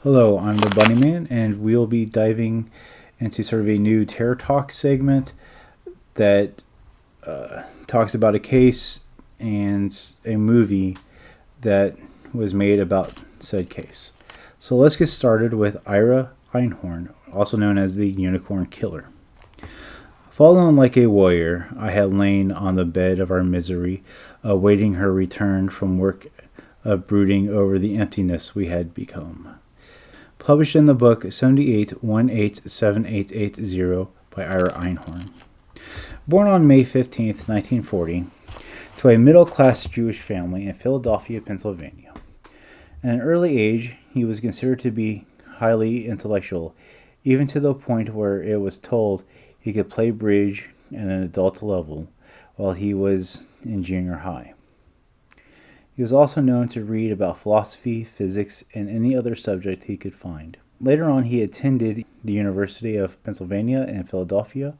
Hello, I'm the Bunnyman, and we'll be diving into sort of a new Terror Talk segment that talks about a case and a movie that was made about said case. So let's get started with Ira Einhorn, also known as the Unicorn Killer. Fallen like a warrior, I had lain on the bed of our misery, awaiting her return from work of brooding over the emptiness we had become. Published in the book 78187880 by Ira Einhorn. Born on May 15, 1940, to a middle-class Jewish family in Philadelphia, Pennsylvania. At an early age, he was considered to be highly intellectual, even to the point where it was told he could play bridge at an adult level while he was in junior high. He was also known to read about philosophy, physics, and any other subject he could find. Later on, he attended the University of Pennsylvania in Philadelphia,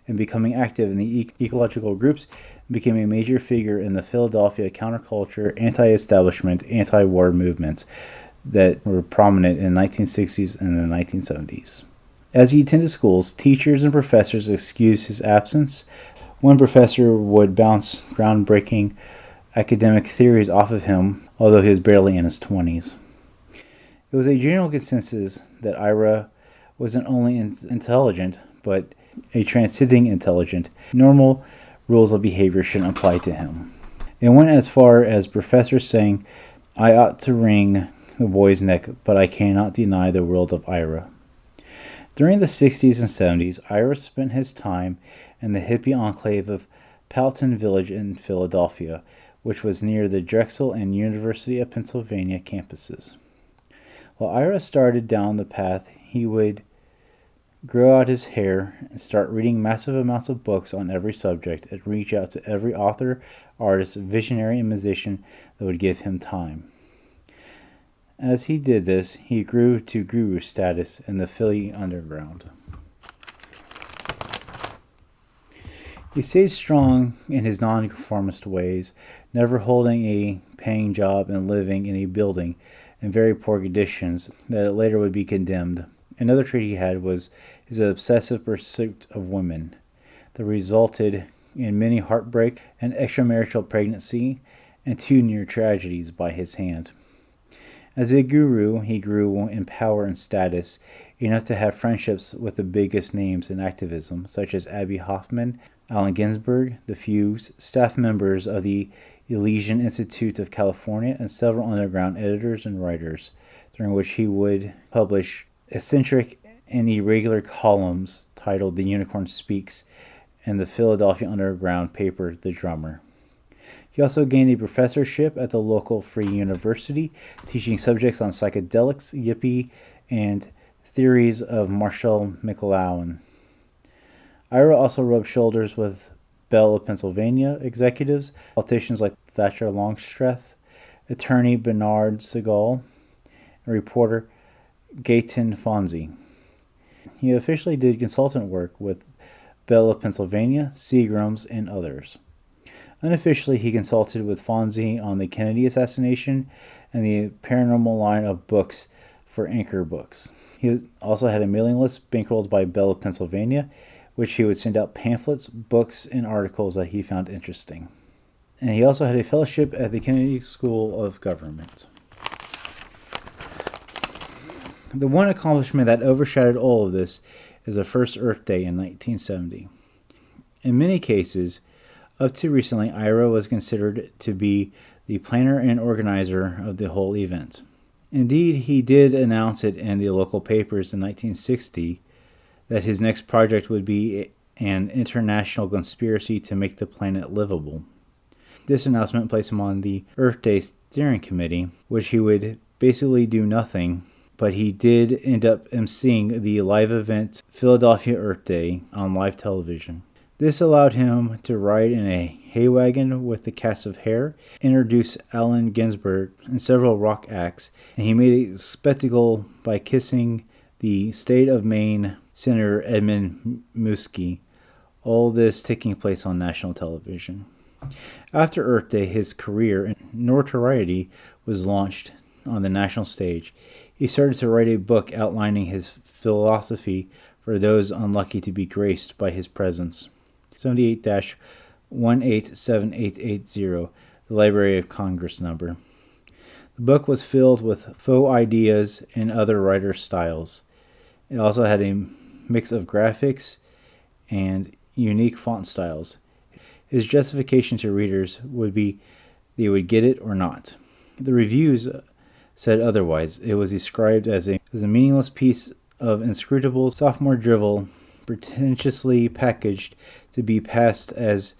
and becoming active in the ecological groups, became a major figure in the Philadelphia counterculture, anti-establishment, anti-war movements that were prominent in the 1960s and the 1970s. As he attended schools, teachers and professors excused his absence. One professor would bounce groundbreaking academic theories off of him, although he was barely in his 20s. It was a general consensus that Ira wasn't only intelligent, but a transcending intelligent. Normal rules of behavior shouldn't apply to him. It went as far as professors saying, "I ought to wring the boy's neck, but I cannot deny the world of Ira." During the 60s and 70s, Ira spent his time in the hippie enclave of Powelton Village in Philadelphia, which was near the Drexel and University of Pennsylvania campuses. While Ira started down the path, he would grow out his hair and start reading massive amounts of books on every subject and reach out to every author, artist, visionary, and musician that would give him time. As he did this, he grew to guru status in the Philly underground. He stayed strong in his nonconformist ways, never holding a paying job and living in a building in very poor conditions that later would be condemned. Another trait he had was his obsessive pursuit of women that resulted in many heartbreak and extramarital pregnancy and 2 near tragedies by his hand. As a guru, he grew in power and status, enough to have friendships with the biggest names in activism, such as Abby Hoffman, Allen Ginsberg, The Fugues, staff members of the Elysian Institute of California, and several underground editors and writers, during which he would publish eccentric and irregular columns titled The Unicorn Speaks and the Philadelphia underground paper The Drummer. He also gained a professorship at the local free university, teaching subjects on psychedelics, yippie, and theories of Marshall McLuhan. Ira also rubbed shoulders with Bell of Pennsylvania executives, politicians like Thatcher Longstreth, attorney Bernard Segal, and reporter Gayton Fonzie. He officially did consultant work with Bell of Pennsylvania, Seagram's, and others. Unofficially, he consulted with Fonzie on the Kennedy assassination and the paranormal line of books for Anchor Books. He also had a mailing list bankrolled by Bell of Pennsylvania, which he would send out pamphlets, books, and articles that he found interesting. And he also had a fellowship at the Kennedy School of Government. The one accomplishment that overshadowed all of this is the first Earth Day in 1970. In many cases, up to recently, Ira was considered to be the planner and organizer of the whole event. Indeed, he did announce it in the local papers in 1960 that his next project would be an international conspiracy to make the planet livable. This announcement placed him on the Earth Day Steering Committee, which he would basically do nothing but he did end up emceeing the live event Philadelphia Earth Day on live television. This allowed him to ride in a hay wagon with the cast of Hair, introduce Allen Ginsberg and several rock acts, and he made a spectacle by kissing the state of Maine Senator Edmund Muskie, all this taking place on national television. After Earth Day, his career and notoriety was launched on the national stage. He started to write a book outlining his philosophy for those unlucky to be graced by his presence. 78-187880, the Library of Congress number. The book was filled with faux ideas and other writer styles. It also had a mix of graphics and unique font styles. His justification to readers would be they would get it or not. The reviews said otherwise. It was described as a meaningless piece of inscrutable sophomore drivel, pretentiously packaged to be passed as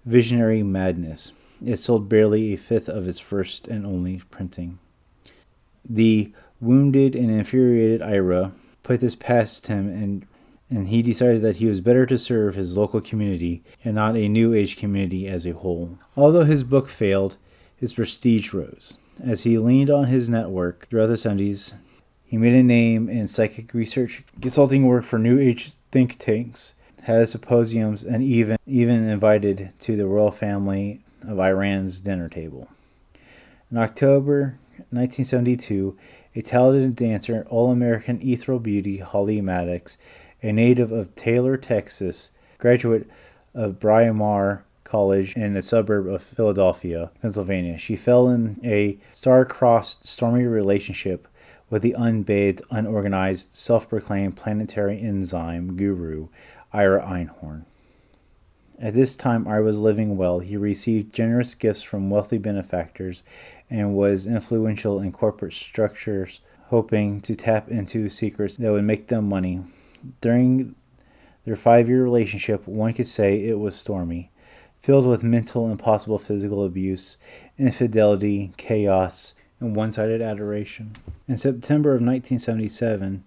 visionary madness. It sold barely a fifth of its first and only printing. The wounded and infuriated Ira put this past him, and he decided that he was better to serve his local community and not a New Age community as a whole. Although his book failed, his prestige rose. As he leaned on his network throughout the 70s, he made a name in psychic research, consulting work for New Age think tanks, had symposiums, and even invited to the royal family of Iran's dinner table. In October 1972, a talented dancer, All-American ethereal beauty Holly Maddox, a native of Taylor, Texas, graduate of Bryn Mawr College in a suburb of Philadelphia, Pennsylvania. She fell in a star-crossed, stormy relationship with the unbathed, unorganized, self-proclaimed planetary enzyme guru, Ira Einhorn. At this time, Ira was living well. He received generous gifts from wealthy benefactors and was influential in corporate structures, hoping to tap into secrets that would make them money. During their 5-year relationship, one could say it was stormy, filled with mental and possible physical abuse, infidelity, chaos, and one-sided adoration. In September of 1977,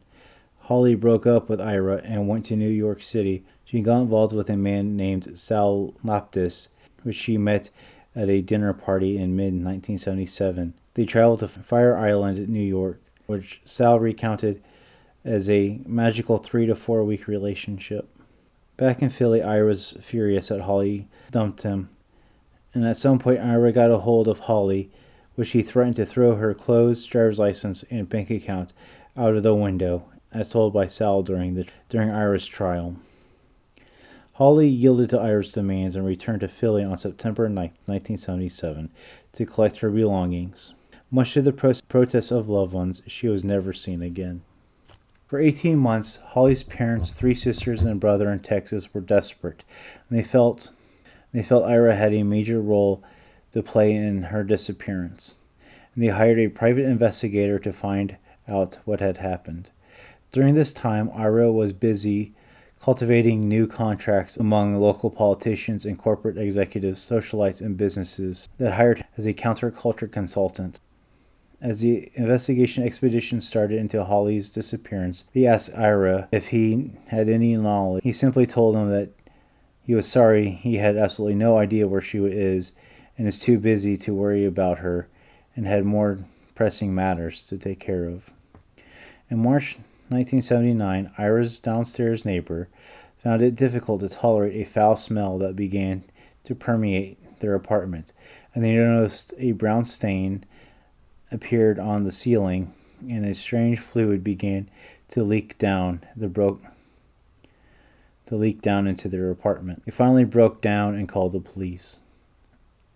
Holly broke up with Ira and went to New York City. She got involved with a man named Sal Laptis, which she met at a dinner party in mid-1977. They traveled to Fire Island, New York, which Sal recounted as a magical 3 to 4 week relationship. Back in Philly, Ira was furious that Holly dumped him, and at some point Ira got a hold of Holly, which he threatened to throw her clothes, driver's license, and bank account out of the window, as told by Sal during Ira's trial. Holly yielded to Ira's demands and returned to Philly on September 9, 1977, to collect her belongings. Much to the protests of loved ones, she was never seen again. For 18 months, Holly's parents, 3 sisters and brother in Texas, were desperate, and they felt Ira had a major role to play in her disappearance, and they hired a private investigator to find out what had happened. During this time, Ira was busy cultivating new contracts among local politicians and corporate executives, socialites, and businesses that hired him as a counterculture consultant. As the investigation expedition started into Holly's disappearance, they asked Ira if he had any knowledge. He simply told them that he was sorry, he had absolutely no idea where she is, and is too busy to worry about her, and had more pressing matters to take care of. In March 1979, Ira's downstairs neighbor found it difficult to tolerate a foul smell that began to permeate their apartment, and they noticed a brown stain appeared on the ceiling, and a strange fluid began to leak down into their apartment. They finally broke down and called the police.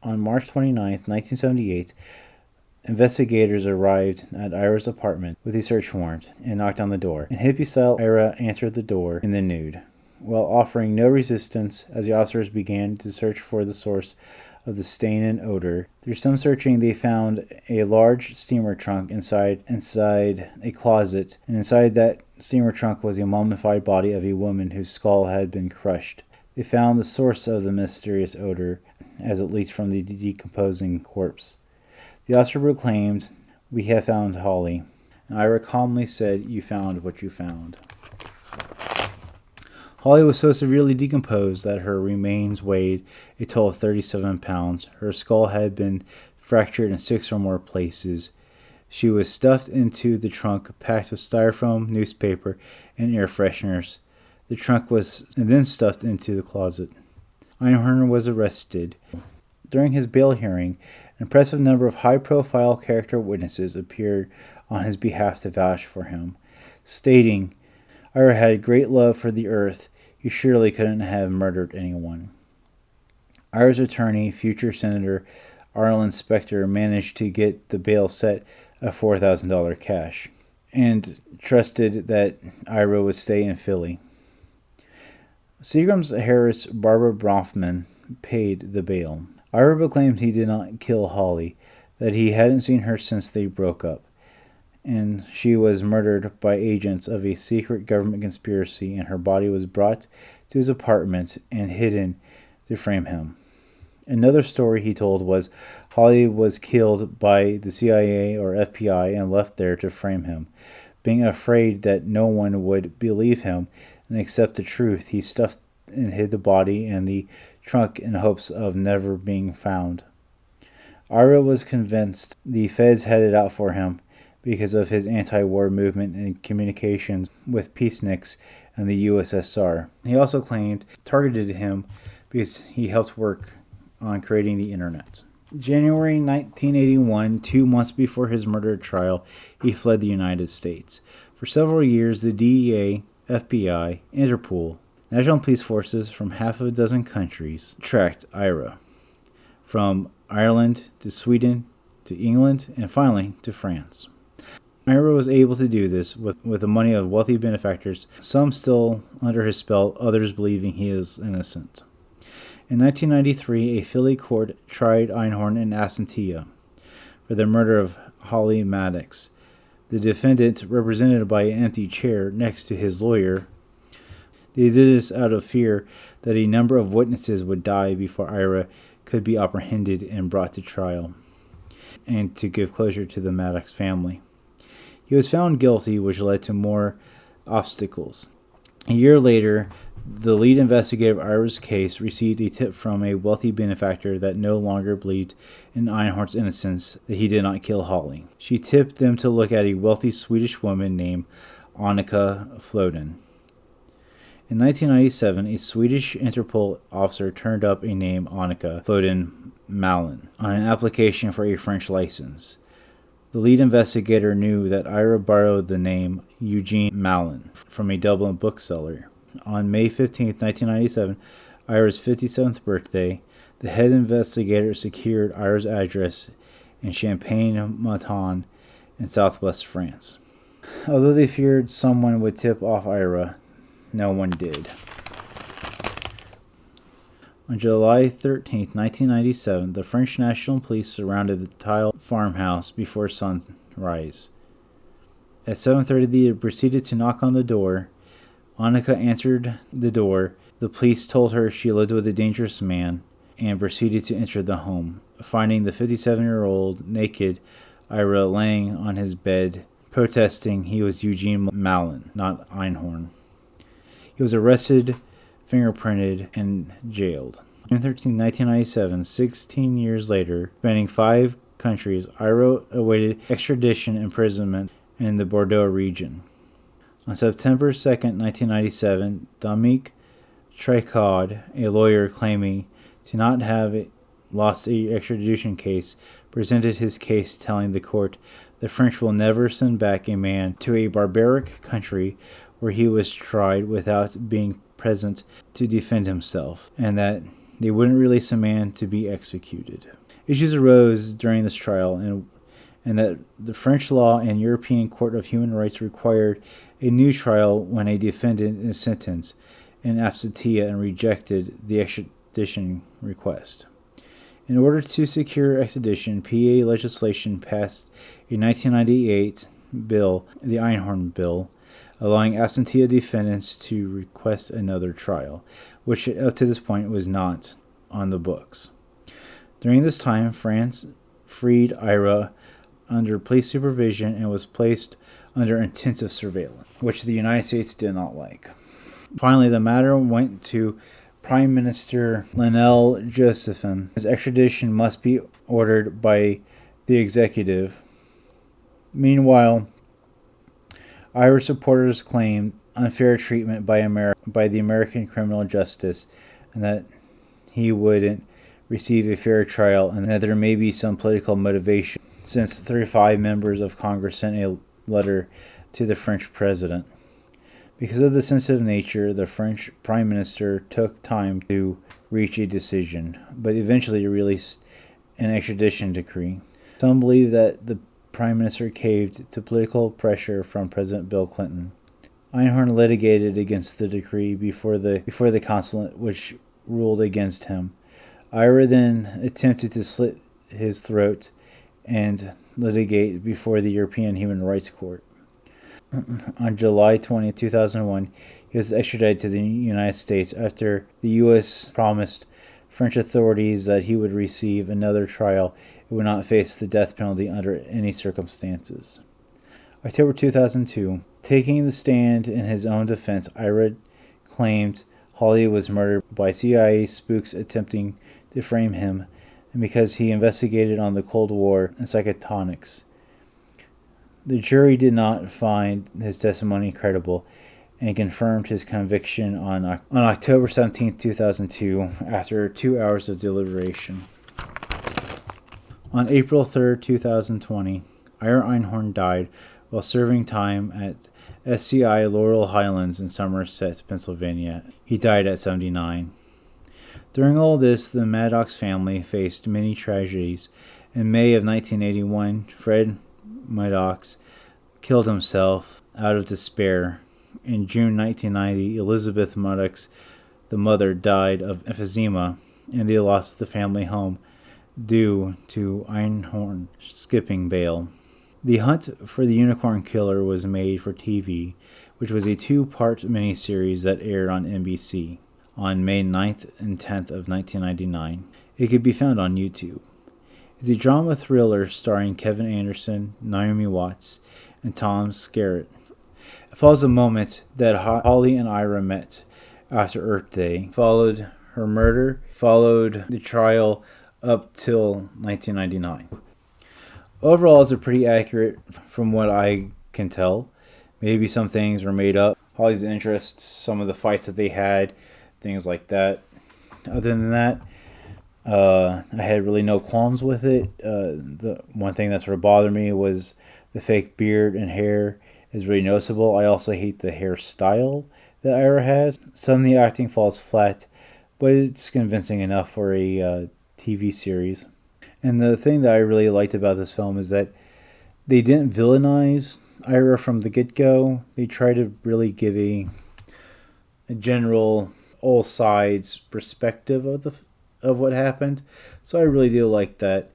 On March 29, 1978, investigators arrived at Ira's apartment with a search warrant and knocked on the door. In hippie style, Ira answered the door in the nude, while offering no resistance as the officers began to search for the source of the stain and odor. Through some searching, they found a large steamer trunk inside a closet, and inside that steamer trunk was a mummified body of a woman whose skull had been crushed. They found the source of the mysterious odor as it leaked from the decomposing corpse. The officer proclaimed, "We have found Holly." and Ira calmly said, "You found what you found." Holly was so severely decomposed that her remains weighed a total of 37 pounds. Her skull had been fractured in 6 or more places. She was stuffed into the trunk, packed with styrofoam, newspaper, and air fresheners. The trunk was then stuffed into the closet. Einhorn was arrested. During his bail hearing, an impressive number of high-profile character witnesses appeared on his behalf to vouch for him, stating, "Ira had great love for the earth. He surely couldn't have murdered anyone." Ira's attorney, future Senator Arlen Specter, managed to get the bail set at $4,000 cash and trusted that Ira would stay in Philly. Seagram's Harris Barbara Bronfman paid the bail. Ira proclaimed he did not kill Holly, that he hadn't seen her since they broke up, and she was murdered by agents of a secret government conspiracy, and her body was brought to his apartment and hidden to frame him. Another story he told was Holly was killed by the CIA or FBI and left there to frame him. Being afraid that no one would believe him and accept the truth, he stuffed and hid the body in the trunk in hopes of never being found. Ira was convinced the feds had it out for him because of his anti-war movement and communications with peaceniks and the USSR. He also claimed targeted him because he helped work on creating the internet. January 1981, 2 months before his murder trial, he fled the United States. For several years, the DEA, FBI, Interpol, national police forces from half a dozen countries tracked Ira, from Ireland to Sweden to England and finally to France. Ira was able to do this with the money of wealthy benefactors, some still under his spell, others believing he is innocent. In 1993, a Philly court tried Einhorn in absentia for the murder of Holly Maddox. The defendant, represented by an empty chair next to his lawyer, they did this out of fear that a number of witnesses would die before Ira could be apprehended and brought to trial, and to give closure to the Maddox family. He was found guilty, which led to more obstacles. A year later, the lead investigator of Ira's case received a tip from a wealthy benefactor that no longer believed in Einhorn's innocence, that he did not kill Holly. She tipped them to look at a wealthy Swedish woman named Annika Floden. In 1997, a Swedish Interpol officer turned up a name Annika Floden Malin on an application for a French license. The lead investigator knew that Ira borrowed the name Eugene Malin from a Dublin bookseller. On May 15, 1997, Ira's 57th birthday, the head investigator secured Ira's address in Champagne-Montagne in southwest France. Although they feared someone would tip off Ira, no one did. On July 13, 1997, the French National Police surrounded the tile farmhouse before sunrise. At 7:30, they proceeded to knock on the door. Annika answered the door. The police told her she lived with a dangerous man and proceeded to enter the home, finding the 57-year-old naked Ira laying on his bed, protesting he was Eugene Malin, not Einhorn. He was arrested, fingerprinted, and jailed. June 13, 1997, 16 years later, spanning 5 countries, Ira awaited extradition imprisonment in the Bordeaux region. On September 2, 1997, Dominique Tricard, a lawyer claiming to not have lost an extradition case, presented his case telling the court the French will never send back a man to a barbaric country where he was tried without being present to defend himself, and that they wouldn't release a man to be executed. Issues arose during this trial, and that the French law and European Court of Human Rights required a new trial when a defendant is sentenced in absentia and rejected the extradition request. In order to secure extradition, PA legislation passed a 1998 bill, the Einhorn Bill, allowing absentia defendants to request another trial, which up to this point was not on the books. During this time, France freed Ira under police supervision and was placed under intensive surveillance, which the United States did not like. Finally, the matter went to Prime Minister Lionel Jospin. His extradition must be ordered by the executive. Meanwhile, Irish supporters claimed unfair treatment by the American criminal justice, and that he wouldn't receive a fair trial, and that there may be some political motivation, since 35 members of Congress sent a letter to the French president. Because of the sensitive nature, the French Prime Minister took time to reach a decision, but eventually released an extradition decree. Some believe that the Prime Minister caved to political pressure from President Bill Clinton. Einhorn litigated against the decree before the consulate, which ruled against him. Ira then attempted to slit his throat and litigate before the European Human Rights Court. On July 20, 2001, he was extradited to the United States after the U.S. promised French authorities that he would receive another trial and would not face the death penalty under any circumstances. October 2002, taking the stand in his own defense, Ira claimed Hawley was murdered by CIA spooks attempting to frame him, and because he investigated on the Cold War and psychotonics. The jury did not find his testimony credible and confirmed his conviction on October 17, 2002, after 2 hours of deliberation. On April 3, 2020, Ira Einhorn died while serving time at SCI Laurel Highlands in Somerset, Pennsylvania. He died at 79. During all this, the Maddox family faced many tragedies. In May of 1981, Fred Maddox killed himself out of despair. In June 1990, Elizabeth Maddox, the mother, died of emphysema, and they lost the family home due to Einhorn skipping bail. The Hunt for the Unicorn Killer was made for TV, which was a 2-part miniseries that aired on NBC on May 9th and 10th of 1999. It could be found on YouTube. It's a drama thriller starring Kevin Anderson, Naomi Watts, and Tom Skerritt. It follows the moment that Holly and Ira met after Earth Day, followed her murder, followed the trial up till 1999. Overall, it's pretty accurate from what I can tell. Maybe some things were made up. Holly's interests, some of the fights that they had, things like that. Other than that, I had really no qualms with it. The one thing that sort of bothered me was the fake beard and hair is really noticeable. I also hate the hairstyle that Ira has. Some of the acting falls flat, but it's convincing enough for a TV series. And the thing that I really liked about this film is that they didn't villainize Ira from the get-go. They tried to really give a general all sides perspective of what happened. So I really do like that.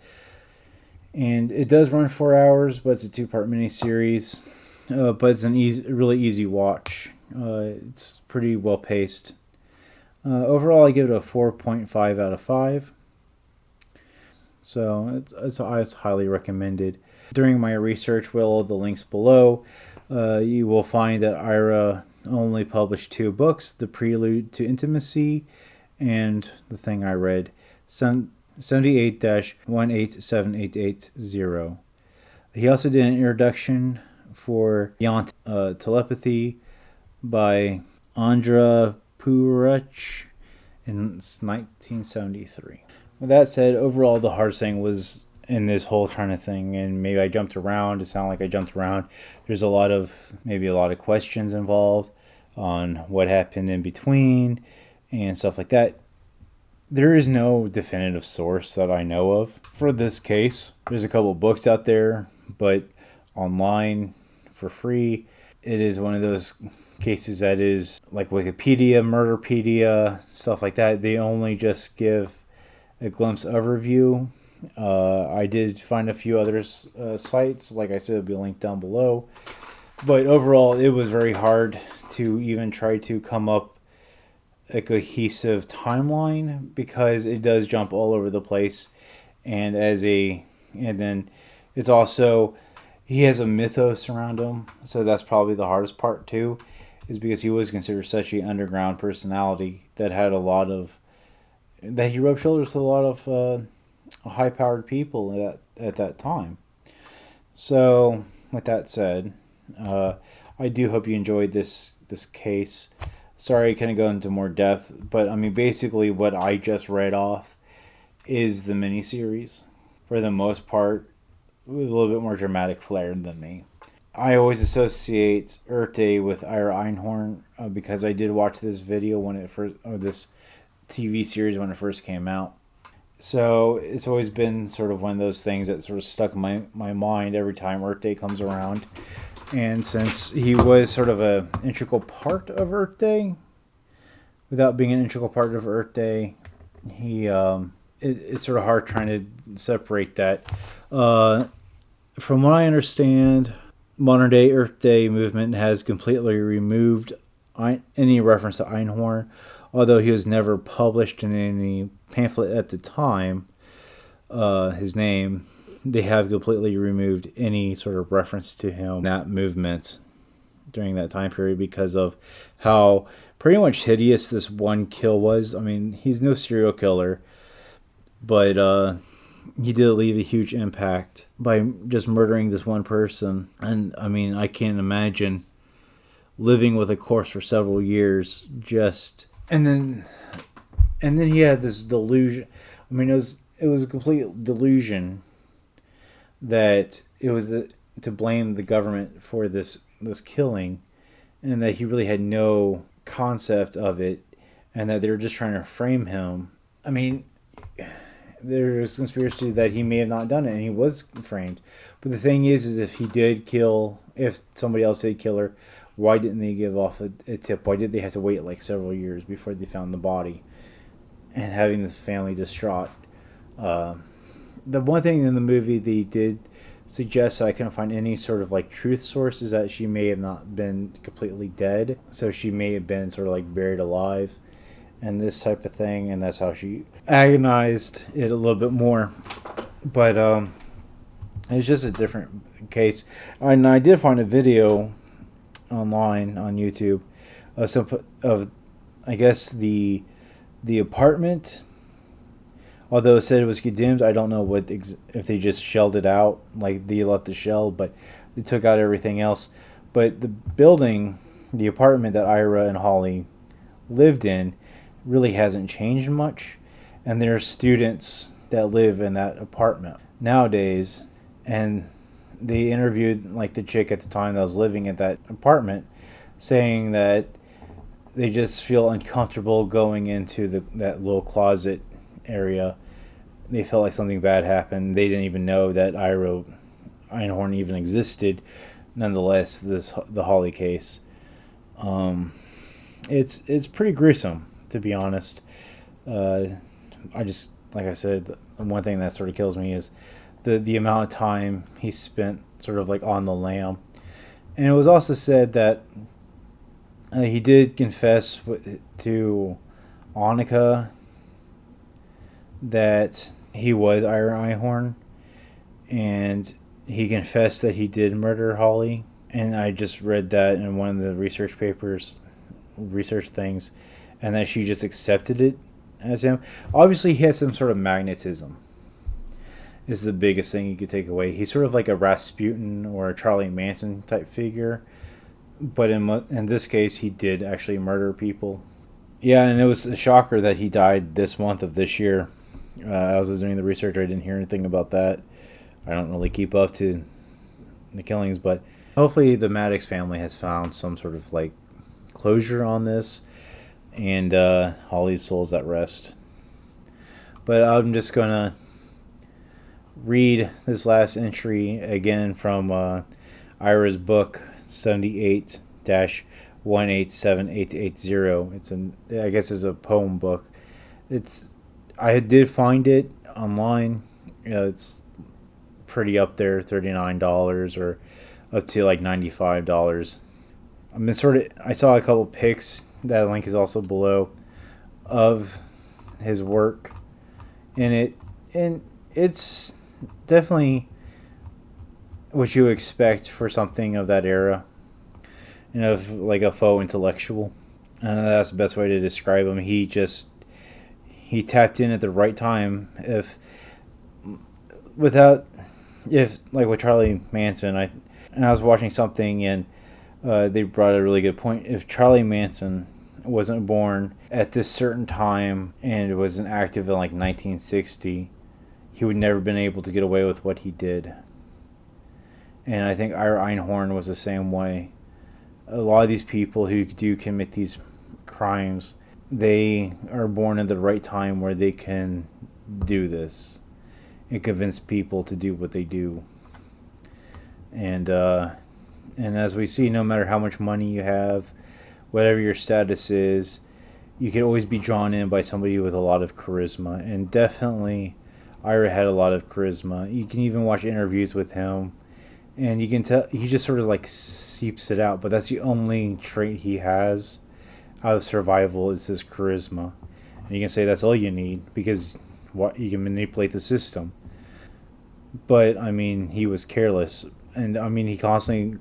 And it does run 4 hours, but it's a 2-part miniseries. But it's a really easy watch. It's pretty well paced. Overall, I give it a 4.5 out of 5. So it's highly recommended. During my research, with all the links below, you will find that Ira only published 2 books, The Prelude to Intimacy and the thing I read, 78-187880. He also did an introduction for Beyond Telepathy by Andra Puruch in 1973. With that said, overall the hardest thing was in this whole kind of thing, and maybe I jumped around. It sounded like I jumped around. There's a lot of questions involved on what happened in between and stuff like that. There is no definitive source that I know of for this case. There's a couple books out there, but online for free. It is one of those cases that is like Wikipedia, Murderpedia, stuff like that. They only just give a glimpse overview. I did find a few other sites. Like I said, it'll be linked down below. But overall, it was very hard to even try to come up a cohesive timeline because it does jump all over the place. And then it's also he has a mythos around him, so that's probably the hardest part too, is because he was considered such an underground personality that had a lot of that he rubbed shoulders with a lot of high-powered people at that time. So, with that said, I do hope you enjoyed this case. Sorry I couldn't go into more depth, but I mean basically what I just read off is the miniseries for the most part, with a little bit more dramatic flair than me. I always associate Earth Day with Ira Einhorn because I did watch this video when it first, or this TV series when it first came out. So it's always been sort of one of those things that sort of stuck in my mind every time Earth Day comes around. And since he was sort of an integral part of Earth Day, without being an integral part of Earth Day, it's sort of hard trying to separate that. From what I understand, modern day Earth Day movement has completely removed any reference to Einhorn, although he was never published in any pamphlet at the time. His name, they have completely removed any sort of reference to him in that movement during that time period because of how pretty much hideous this one kill was. I mean, he's no serial killer, but he did leave a huge impact by just murdering this one person. And I mean, I can't imagine living with a corpse for several years and then he had this delusion. I mean, it was a complete delusion that it was to blame the government for this killing, and that he really had no concept of it, and that they were just trying to frame him. I mean, there's conspiracy that he may have not done it and he was framed. But the thing is if somebody else did kill her, why didn't they give off a tip? Why did they have to wait like several years before they found the body? And having the family distraught. The one thing in the movie they did suggest, I couldn't find any sort of like truth source, is that she may have not been completely dead. So she may have been sort of like buried alive and this type of thing, and that's how she agonized it a little bit more. But it's just a different case. And I did find a video online on YouTube of I guess the apartment. Although it said it was condemned, I don't know if they just shelled it out, like they left the shell, but they took out everything else. But the building, the apartment that Ira and Holly lived in, really hasn't changed much. And there are students that live in that apartment nowadays, and they interviewed like the chick at the time that was living at that apartment, saying that they just feel uncomfortable going into that little closet area. They felt like something bad happened. They didn't even know that Ira Einhorn even existed. Nonetheless, the Holly case, it's pretty gruesome, to be honest. I just, like I said, the one thing that sort of kills me is the amount of time he spent sort of like on the lam. And it was also said that he did confess to Annika that he was Ira Einhorn, and he confessed that he did murder Holly. And I just read that in one of the research things, and that she just accepted it as him. Obviously, he has some sort of magnetism, is the biggest thing you could take away. He's sort of like a Rasputin or a Charlie Manson type figure, but in this case, he did actually murder people. Yeah, and it was a shocker that he died this month of this year. As I was doing the research, I didn't hear anything about that. I don't really keep up to the killings, but hopefully the Maddox family has found some sort of like closure on this, and Holly's soul's at rest. But I'm just gonna read this last entry again from Ira's book 78-187880. I guess it's a poem book. I did find it online. It's pretty up there, $39 or up to like $95. I saw a couple pics. That link is also below of his work in it, and it's definitely what you expect for something of that era, and of like a faux intellectual. That's the best way to describe him. He tapped in at the right time. If like with Charlie Manson, I was watching something, and they brought a really good point. If Charlie Manson wasn't born at this certain time and wasn't active in like 1960, he would never been able to get away with what he did. And I think Ira Einhorn was the same way. A lot of these people who do commit these crimes, they are born at the right time where they can do this and convince people to do what they do. And as we see, no matter how much money you have, whatever your status is, you can always be drawn in by somebody with a lot of charisma. And definitely, Ira had a lot of charisma. You can even watch interviews with him, and you can tell he just sort of like seeps it out. But that's the only trait he has out of survival is his charisma. And you can say that's all you need because you can manipulate the system. But I mean, he was careless, and I mean, he constantly,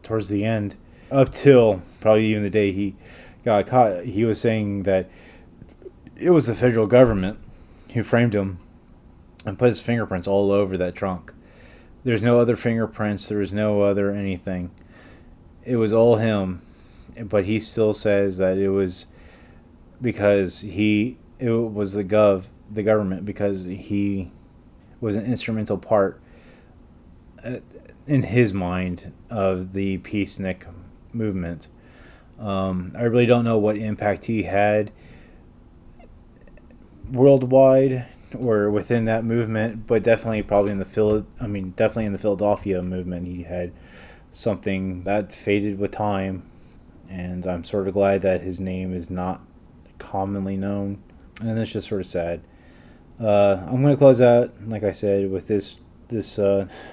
towards the end, up till probably even the day he got caught, he was saying that it was the federal government who framed him and put his fingerprints all over that trunk. There's no other fingerprints. There was no other anything. It was all him, but he still says that it was because it was the government, because he was an instrumental part in his mind of the peacenik movement. I really don't know what impact he had worldwide or within that movement, but definitely probably definitely in the Philadelphia movement, he had something that faded with time, and I'm sort of glad that his name is not commonly known, and it's just sort of sad. I'm going to close out, like I said, with this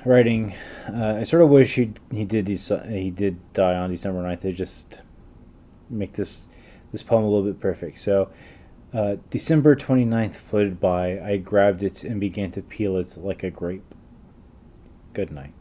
writing. I sort of wish he did die on December 9th. They just make this poem a little bit perfect. So, December 29th floated by. I grabbed it and began to peel it like a grape. Good night.